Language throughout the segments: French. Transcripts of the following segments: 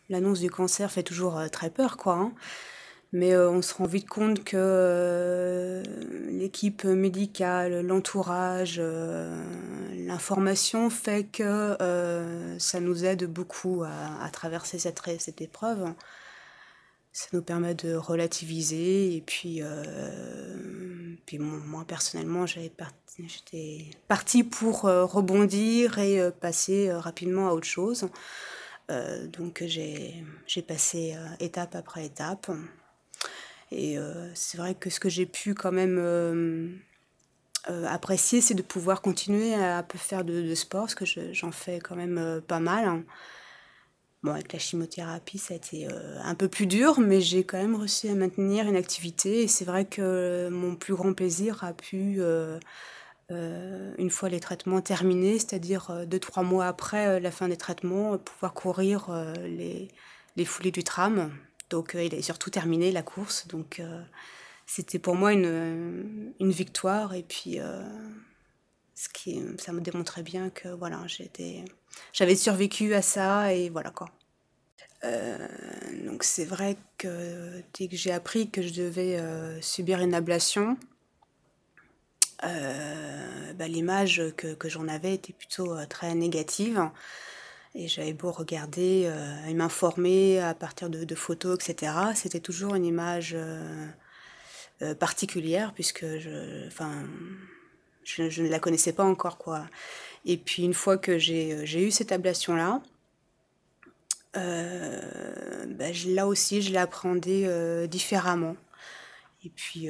l'annonce du cancer fait toujours très peur, quoi, hein. Mais on se rend vite compte que l'équipe médicale, l'entourage, l'information fait que ça nous aide beaucoup à traverser cette épreuve. Ça nous permet de relativiser et puis moi personnellement j'étais partie pour rebondir et passer rapidement à autre chose. Donc j'ai passé étape après étape et c'est vrai que ce que j'ai pu quand même apprécier, c'est de pouvoir continuer à peu faire de sport parce que j'en fais quand même pas mal, hein. Bon, avec la chimiothérapie, ça a été un peu plus dur, mais j'ai quand même réussi à maintenir une activité et c'est vrai que mon plus grand plaisir a pu, une fois les traitements terminés, c'est-à-dire 2-3 mois après la fin des traitements, pouvoir courir les foulées du tram. Donc il est surtout terminé la course, donc c'était pour moi une victoire et puis ça me démontrait bien que voilà, j'avais survécu à ça et voilà quoi. Heu, donc c'est vrai que dès que j'ai appris que je devais, subir une ablation, l'image que j'en avais était plutôt, très négative et j'avais beau regarder, et m'informer à partir de photos et cetera, c'était toujours une image, particulière puisque je ne la connaissais pas encore, quoi. Et puis une fois que j'ai eu cette ablation-là, là aussi je l'ai appréhendée, différemment. Et puis,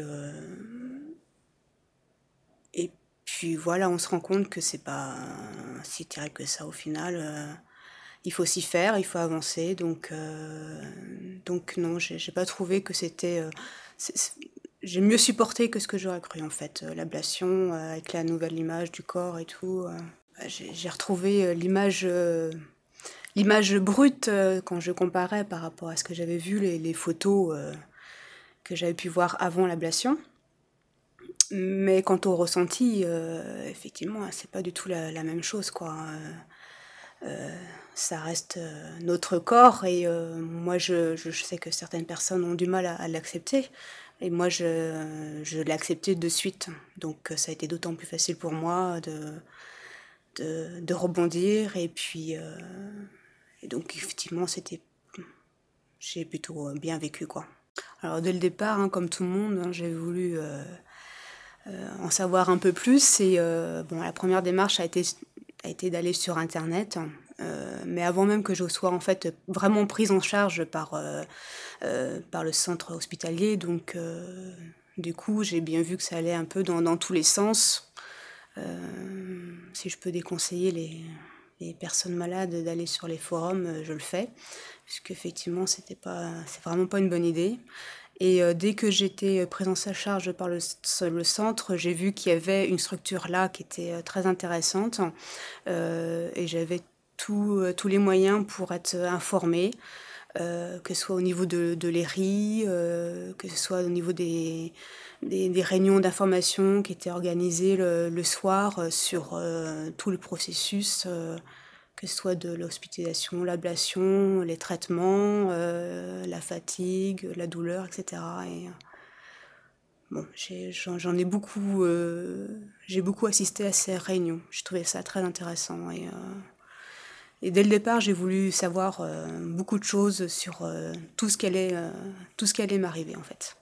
et puis voilà, on se rend compte que c'est pas si terrible que ça au final, il faut s'y faire, il faut avancer donc non, j'ai pas trouvé que c'était, c'est j'ai mieux supporté que ce que j'aurais cru en fait, l'ablation, avec la nouvelle image du corps et tout, j'ai retrouvé, l'image brute, quand je comparais par rapport à ce que j'avais vu, les photos, que j'avais pu voir avant l'ablation. Mais quant au ressenti, effectivement, c'est pas du tout la même chose, quoi, ça reste, notre corps et moi je sais que certaines personnes ont du mal à l'accepter et moi je l'ai accepté de suite. Donc ça a été d'autant plus facile pour moi de rebondir et donc effectivement j'ai plutôt, bien vécu, quoi. Alors dès le départ, hein, comme tout le monde, hein, j'ai voulu, en savoir un peu plus et bon, la première démarche a été d'aller sur internet, mais avant même que je sois en fait vraiment prise en charge par le centre hospitalier donc du coup, j'ai bien vu que ça allait un peu dans tous les sens. Si je peux déconseiller les personnes malades d'aller sur les forums, je le fais, puisqu'effectivement c'est vraiment pas une bonne idée. Et dès que j'étais prise en charge par le centre, j'ai vu qu'il y avait une structure là qui était, très intéressante, et j'avais tous les moyens pour être informée, que ce soit au niveau de l'ERI, que ce soit au niveau des réunions d'information qui étaient organisées le soir, sur, tout le processus, que ce soit de l'hospitalisation, l'ablation, les traitements, la fatigue, la douleur et cetera et bon, j'ai beaucoup assisté à ces réunions. J'ai trouvé ça très intéressant et dès le départ, j'ai voulu savoir, beaucoup de choses sur, tout ce qui allait m'arriver, en fait.